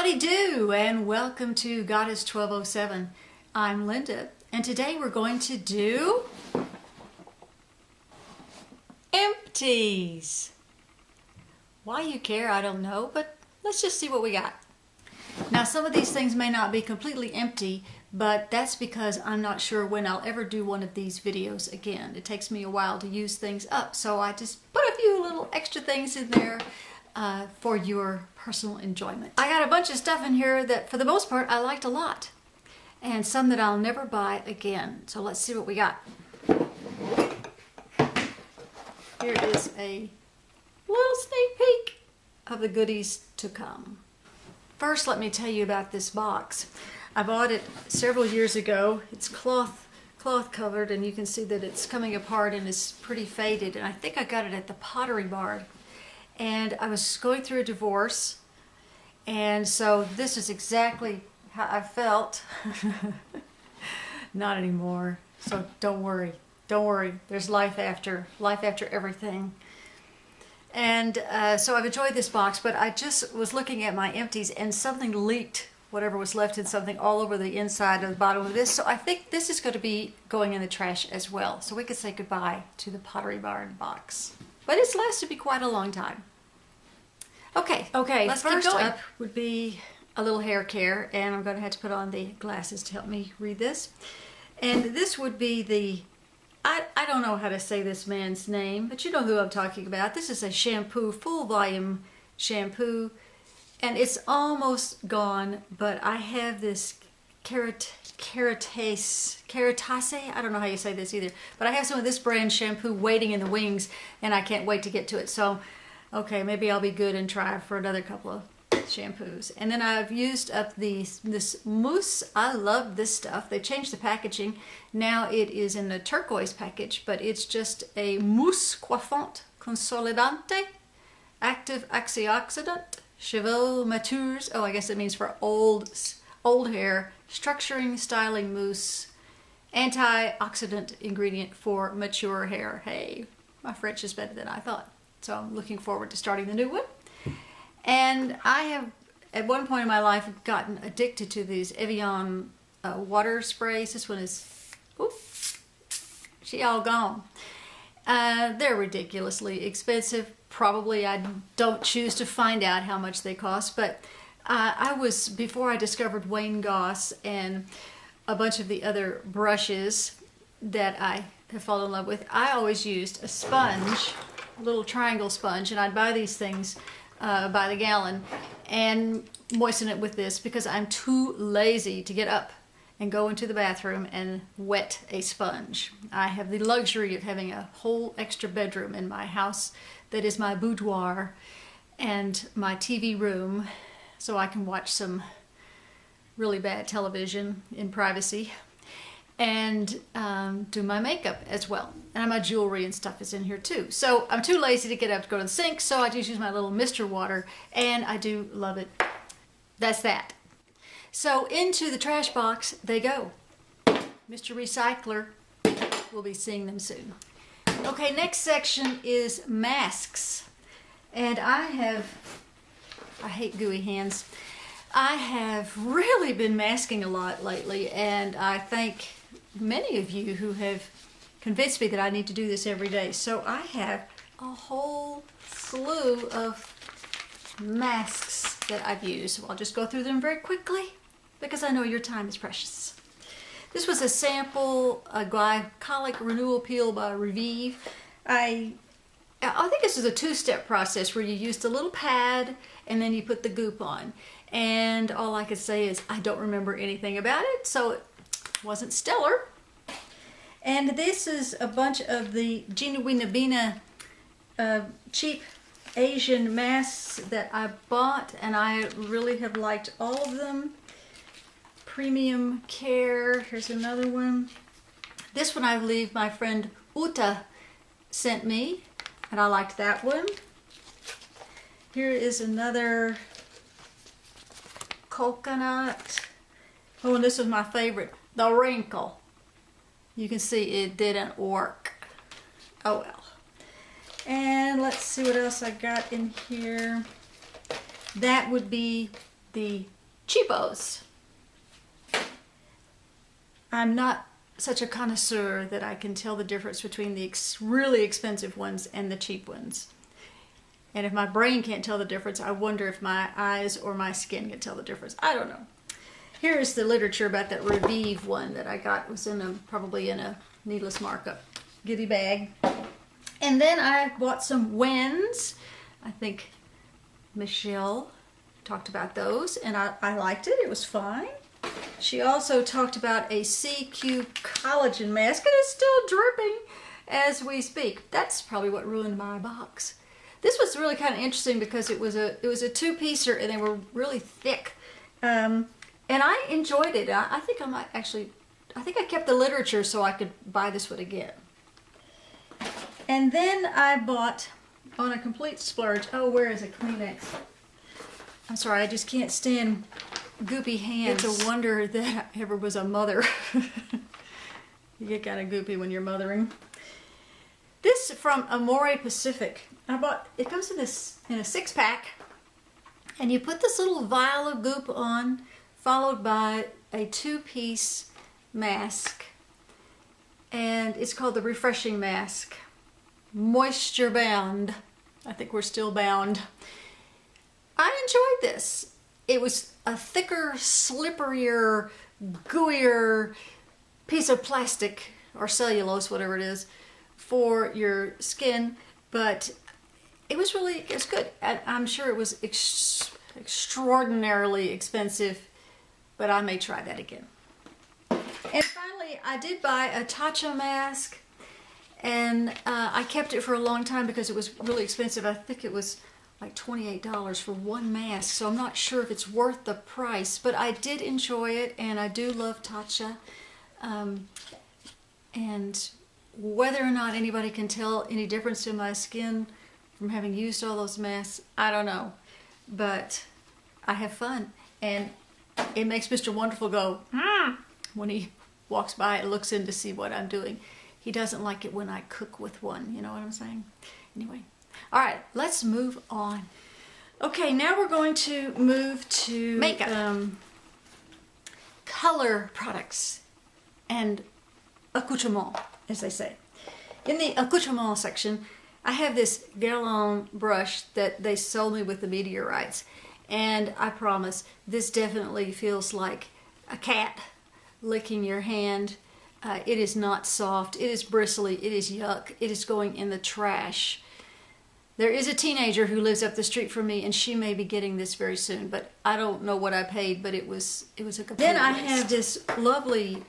Howdy do, and welcome to Goddess 1207. I'm Linda, and today we're going to do empties. Why you care, I don't know, but let's just see what we got. Now, some of these things may not be completely empty, but that's because I'm not sure when I'll ever do one of these videos again. It takes me a while to use things up, so I just put a few little extra things in there for your personal enjoyment. I got a bunch of stuff in here that for the most part I liked a lot, and some that I'll never buy again. So let's see what we got. Here is a little sneak peek of the goodies to come. First, let me tell you about this box. I bought it several years ago. It's cloth covered, and you can see that it's coming apart and is pretty faded, and I think I got it at the Pottery Barn. And I was going through a divorce, and so this is exactly how I felt. Not anymore, so don't worry, there's life after everything. And so I've enjoyed this box, but I just was looking at my empties and something leaked, whatever was left in something, all over the inside of the bottom of this. So I think this is going to be going in the trash as well, so we could say goodbye to the Pottery Barn box. But it's lasted me quite a long time. Okay, let's keep going. First up would be a little hair care, and I'm going to have to put on the glasses to help me read this. And this would be the, I don't know how to say this man's name, but you know who I'm talking about. This is a shampoo, full volume shampoo, and it's almost gone, but I have this keratase, I don't know how you say this either, but I have some of this brand shampoo waiting in the wings, and I can't wait to get to it. So, okay, maybe I'll be good and try for another couple of shampoos. And then I've used up this mousse. I love this stuff. They changed the packaging. Now it is in a turquoise package, but it's just a mousse coiffante consolidante, active antioxidant, cheveux matures. Oh, I guess it means for old hair, structuring, styling mousse, antioxidant ingredient for mature hair. Hey, my French is better than I thought. So I'm looking forward to starting the new one. And I have, at one point in my life, gotten addicted to these Evian water sprays. This one is, she all gone. They're ridiculously expensive. Probably I don't choose to find out how much they cost, but before I discovered Wayne Goss and a bunch of the other brushes that I have fallen in love with, I always used a sponge, a little triangle sponge, and I'd buy these things by the gallon and moisten it with this because I'm too lazy to get up and go into the bathroom and wet a sponge. I have the luxury of having a whole extra bedroom in my house that is my boudoir and my TV room, so I can watch some really bad television in privacy and do my makeup as well. And my jewelry and stuff is in here too. So I'm too lazy to get up to go to the sink, so I just use my little Mr. Water, and I do love it. That's that. So into the trash box they go. Mr. Recycler, we'll be seeing them soon. Okay, next section is masks. And I hate gooey hands. I have really been masking a lot lately, and I thank many of you who have convinced me that I need to do this every day. So I have a whole slew of masks that I've used. I'll just go through them very quickly because I know your time is precious. This was a sample, a glycolic renewal peel by Revive. I think this is a two-step process where you use the little pad and then you put the goop on. And all I could say is I don't remember anything about it, so it wasn't stellar. And this is a bunch of the Genuine cheap Asian masks that I bought, and I really have liked all of them. Premium Care, here's another one. This one I believe my friend Uta sent me, and I liked that one. Here is another coconut. Oh, and this was my favorite, the wrinkle. You can see it didn't work. Oh well. And let's see what else I got in here. That would be the cheapos. I'm not such a connoisseur that I can tell the difference between the really expensive ones and the cheap ones. And if my brain can't tell the difference, I wonder if my eyes or my skin can tell the difference. I don't know. Here is the literature about that Revive one that I got. It was probably in a needless markup goodie bag. And then I bought some Wens. I think Michelle talked about those, and I liked it. It was fine. She also talked about a CQ collagen mask, and it's still dripping as we speak. That's probably what ruined my box. This was really kind of interesting because it was a two-piecer, and they were really thick. And I enjoyed it. I think I kept the literature so I could buy this one again. And then I bought, on a complete splurge, oh, where is a Kleenex? I'm sorry, I just can't stand goopy hands. It's a wonder that I ever was a mother. You get kind of goopy when you're mothering. This from Amore Pacific. It comes in a 6-pack, and you put this little vial of goop on, followed by a 2-piece mask, and it's called the Refreshing Mask. Moisture bound. I think we're still bound. I enjoyed this. It was a thicker, slipperier, gooier piece of plastic or cellulose, whatever it is, for your skin, but it was good. I'm sure it was extraordinarily expensive, but I may try that again. And finally, I did buy a Tatcha mask, and I kept it for a long time because it was really expensive. I think it was like $28 for one mask, so I'm not sure if it's worth the price, but I did enjoy it, and I do love Tatcha. And whether or not anybody can tell any difference in my skin from having used all those masks, I don't know, but I have fun, and it makes Mr. Wonderful go, when he walks by and looks in to see what I'm doing. He doesn't like it when I cook with one, you know what I'm saying? Anyway, all right, let's move on. Okay, now we're going to move to makeup, color products, and accoutrement, as they say. In the accoutrement section, I have this Guerlain brush that they sold me with the meteorites, and I promise this definitely feels like a cat licking your hand. It is not soft, it is bristly, it is yuck, it is going in the trash. There is a teenager who lives up the street from me, and she may be getting this very soon, but I don't know what I paid, but it was a complete Then I have this lovely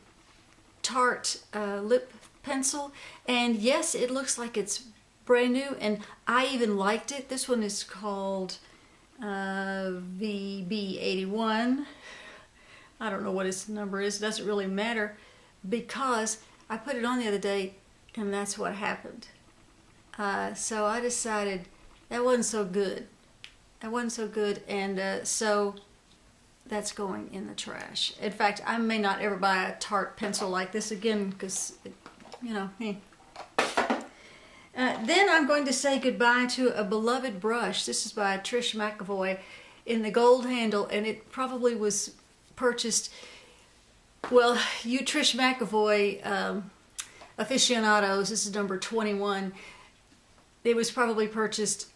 Tarte lip pencil, and yes, it looks like it's brand new, and I even liked it. This one is called VB81. I don't know what its number is, it doesn't really matter, because I put it on the other day, and that's what happened. So I decided that wasn't so good. And so that's going in the trash. In fact, I may not ever buy a Tarte pencil like this again, because, you know, Then I'm going to say goodbye to a beloved brush. This is by Trish McAvoy in the gold handle, and it probably was purchased, well, you Trish McAvoy aficionados, this is number 21. It was probably purchased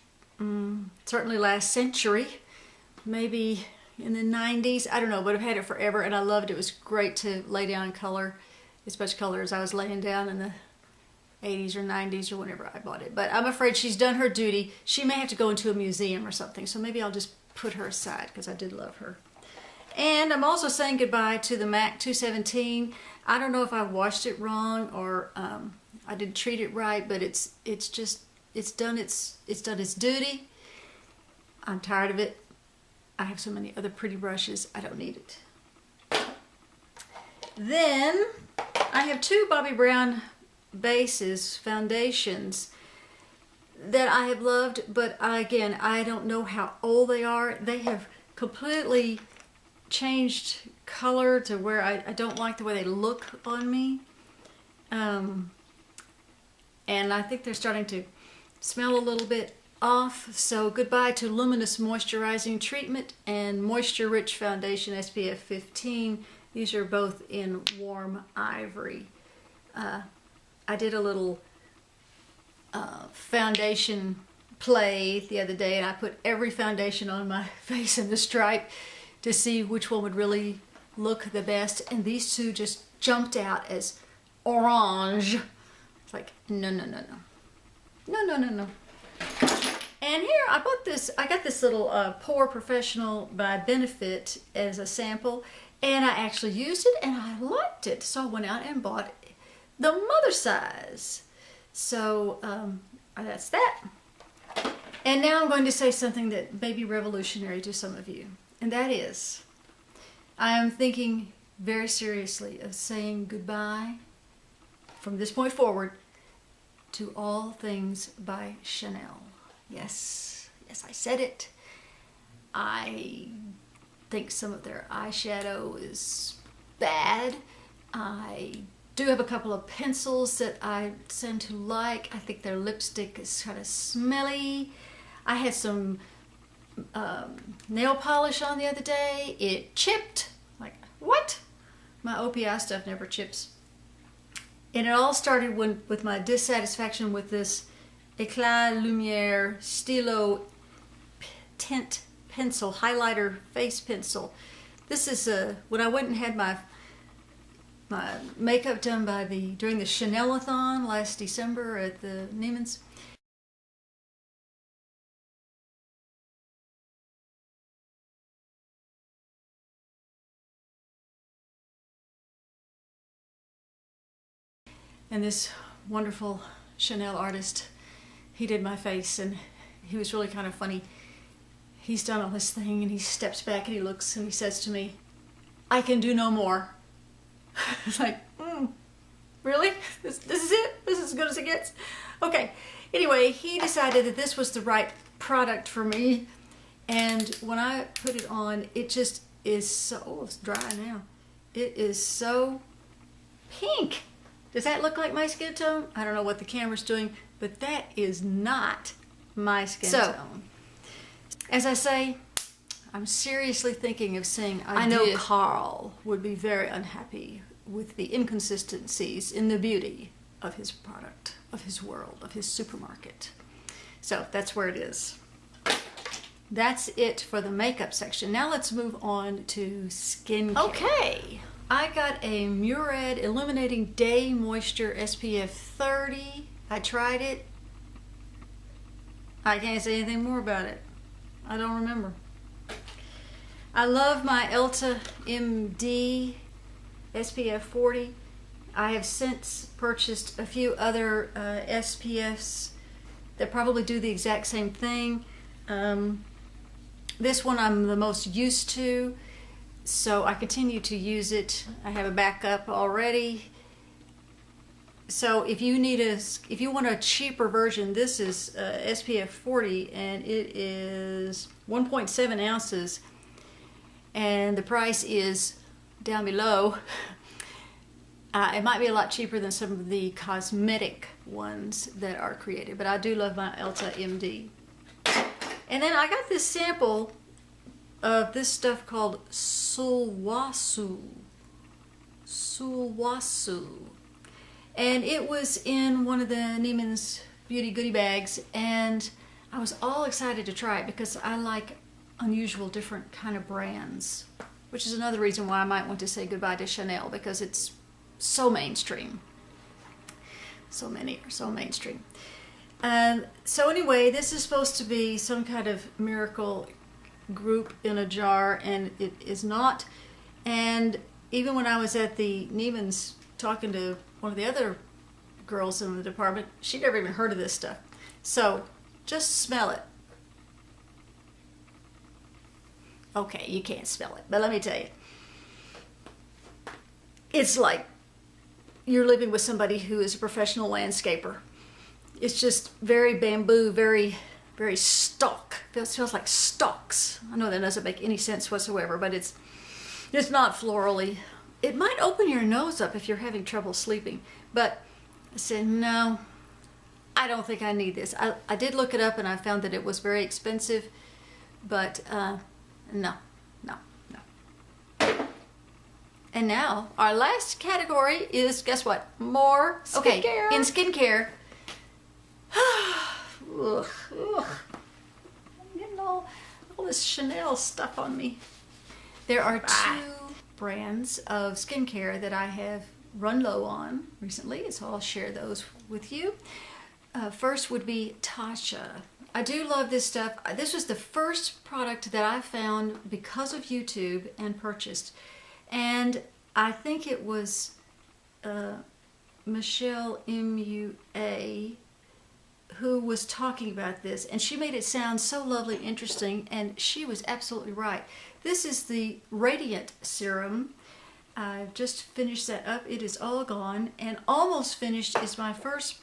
certainly last century, maybe in the 90s. I don't know, but I've had it forever, and I loved it. It was great to lay down color, as much color as I was laying down in the 80s or 90s or whenever I bought it. But I'm afraid she's done her duty. She may have to go into a museum or something, so maybe I'll just put her aside because I did love her. And I'm also saying goodbye to the MAC 217. I don't know if I washed it wrong or I didn't treat it right, but it's done its duty. I'm tired of it. I have so many other pretty brushes. I don't need it. Then I have two Bobbi Brown bases, foundations, that I have loved, but again, I don't know how old they are. They have completely changed color to where I don't like the way they look on me. And I think they're starting to smell a little bit off. So goodbye to Luminous Moisturizing Treatment and Moisture Rich Foundation SPF 15. These are both in warm ivory. I did a little foundation play the other day, and I put every foundation on my face in the stripe to see which one would really look the best, and these two just jumped out as orange. It's like, no. And here I got this little Pore Professional by Benefit as a sample, and I actually used it and I liked it, so I went out and bought the mother size. So that's that. And now I'm going to say something that may be revolutionary to some of you, and that is, I am thinking very seriously of saying goodbye from this point forward to all things by Chanel. Yes, I said it. I think some of their eyeshadow is bad. I do have a couple of pencils that I tend to like. I think their lipstick is kind of smelly. I had some nail polish on the other day. It chipped. Like, what? My OPI stuff never chips. And it all started with my dissatisfaction with this Eclat Lumiere Stylo Tint Pencil, highlighter face pencil. This is when I went and had my makeup done during the Chanel-a-thon last December at the Neiman's. And this wonderful Chanel artist, he did my face, and he was really kind of funny. He's done all this thing, and he steps back and he looks and he says to me, "I can do no more." It's like, really? This is it? This is as good as it gets? Okay. Anyway, he decided that this was the right product for me, and when I put it on, it just is so, oh, it's dry now. It is so pink. Does that look like my skin tone? I don't know what the camera's doing, but that is not my skin tone. As I say, I'm seriously thinking of saying I know Carl would be very unhappy with the inconsistencies in the beauty of his product, of his world, of his supermarket. So that's where it is. That's it for the makeup section. Now let's move on to skincare. Okay. I got a Murad Illuminating Day Moisture SPF 30. I tried it. I can't say anything more about it. I don't remember. I love my Elta MD SPF 40. I have since purchased a few other SPFs that probably do the exact same thing. This one I'm the most used to, so I continue to use it. I have a backup already. So if you want a cheaper version, this is SPF 40, and it is 1.7 ounces, and the price is down below. It might be a lot cheaper than some of the cosmetic ones that are created, but I do love my Elta MD. And then I got this sample of this stuff called Sulwhasoo. And it was in one of the Neiman's Beauty goodie bags, and I was all excited to try it because I like unusual, different kind of brands, which is another reason why I might want to say goodbye to Chanel, because it's so mainstream. So many are so mainstream. So anyway, this is supposed to be some kind of miracle group in a jar, and it is not. And even when I was at the Neiman's talking to one of the other girls in the department, she'd never even heard of this stuff. So just smell it. Okay, you can't smell it, but let me tell you, it's like you're living with somebody who is a professional landscaper. It's just very bamboo, very, very stalk. It smells like stalks. I know that doesn't make any sense whatsoever, but it's not florally. It might open your nose up if you're having trouble sleeping, but I said, no, I don't think I need this. I did look it up and I found that it was very expensive, but no, no, no. And now our last category is, guess what? More skincare. Okay, in skincare. Ugh, ugh. I'm getting all this Chanel stuff on me. There are two brands of skincare that I have run low on recently, so I'll share those with you. First would be Tasha. I do love this stuff. This was the first product that I found because of YouTube and purchased. And I think it was Michelle MUA who was talking about this, and she made it sound so lovely, interesting, and she was absolutely right. This is the Radiant Serum. I've just finished that up. It is all gone, and almost finished is my first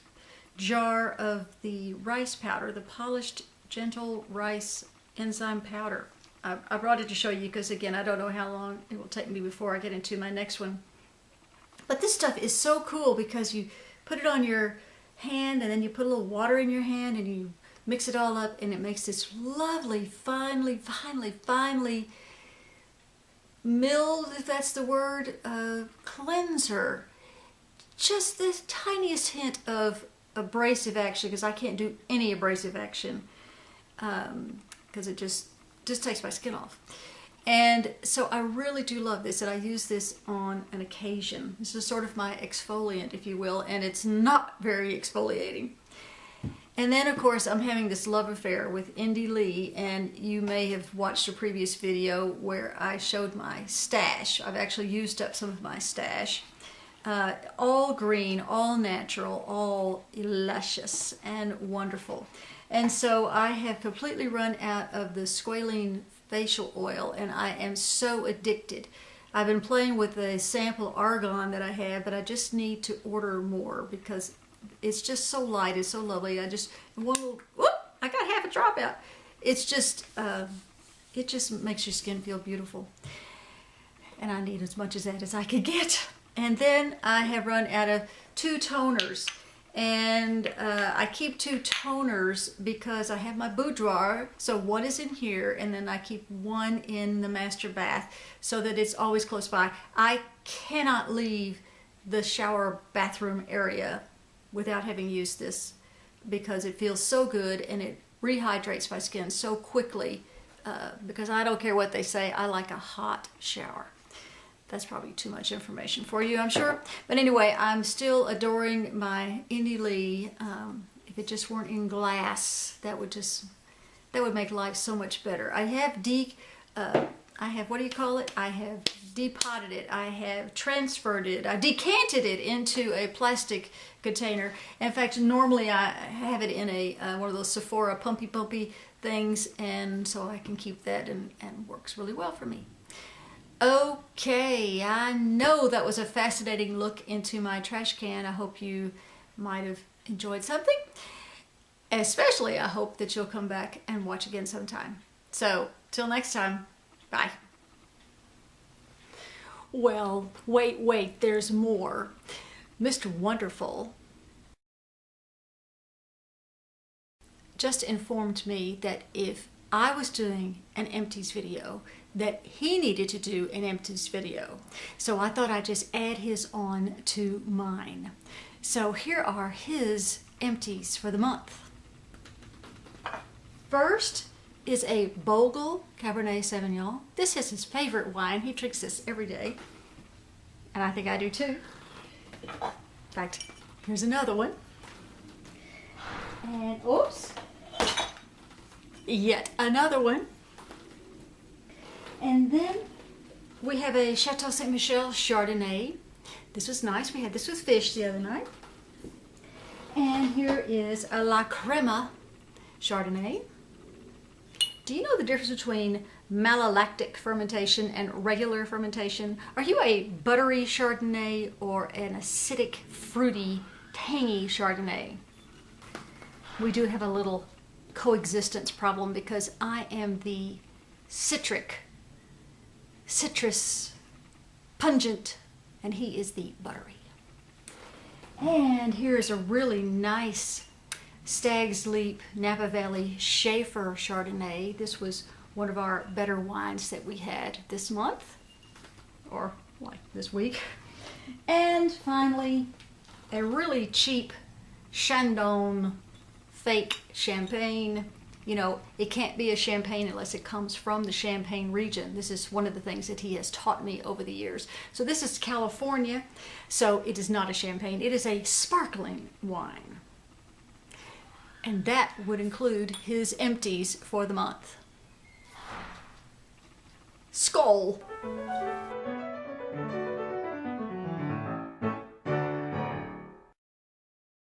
jar of the rice powder, the polished gentle rice enzyme powder. I brought it to show you because, again, I don't know how long it will take me before I get into my next one. But this stuff is so cool because you put it on your hand and then you put a little water in your hand and you mix it all up, and it makes this lovely, finely milled, if that's the word, cleanser. Just the tiniest hint of abrasive action, because I can't do any abrasive action because it just takes my skin off. And so I really do love this, and I use this on an occasion. This is sort of my exfoliant, if you will, and it's not very exfoliating. And then, of course, I'm having this love affair with Indy Lee, and you may have watched a previous video where I showed my stash. I've actually used up some of my stash. All green, all natural, all luscious and wonderful. And so I have completely run out of the squalene facial oil, and I am so addicted. I've been playing with a sample argan that I have, but I just need to order more because it's just so light, it's so lovely. I just, whoop, I got half a drop out. It's just, it just makes your skin feel beautiful. And I need as much of that as I could get. And then I have run out of 2 toners. And I keep 2 toners because I have my boudoir, so one is in here, and then I keep one in the master bath so that it's always close by. I cannot leave the shower bathroom area without having used this because it feels so good and it rehydrates my skin so quickly because I don't care what they say, I like a hot shower. That's probably too much information for you, I'm sure. But anyway, I'm still adoring my Indy Lee. If it just weren't in glass, that would make life so much better. I have what do you call it? I have depotted it. I have transferred it. I decanted it into a plastic container. In fact, normally I have it in a one of those Sephora pumpy things, and so I can keep that, and works really well for me. Okay, I know that was a fascinating look into my trash can. I hope you might have enjoyed something. Especially, I hope that you'll come back and watch again sometime. So, till next time, bye. Well, wait, there's more. Mr. Wonderful just informed me that if I was doing an Empties video, that he needed to do an Empties video. So I thought I'd just add his on to mine. So here are his Empties for the month. First is a Bogle Cabernet Sauvignon. This is his favorite wine. He drinks this every day. And I think I do too. In fact, here's another one. And oops. Yet another one. And then we have a Chateau Ste. Michelle Chardonnay. This was nice. We had this with fish the other night. And here is a La Crema Chardonnay. Do you know the difference between malolactic fermentation and regular fermentation? Are you a buttery Chardonnay or an acidic, fruity, tangy Chardonnay? We do have a little coexistence problem because I am the citrus, pungent, and he is the buttery. And here's a really nice Stag's Leap Napa Valley Schaefer Chardonnay. This was one of our better wines that we had this month, or like this week. And finally, a really cheap Chandon fake champagne. You know, it can't be a champagne unless it comes from the Champagne region. This is one of the things that he has taught me over the years. So this is California, so it is not a champagne. It is a sparkling wine. And that would include his empties for the month. Skål!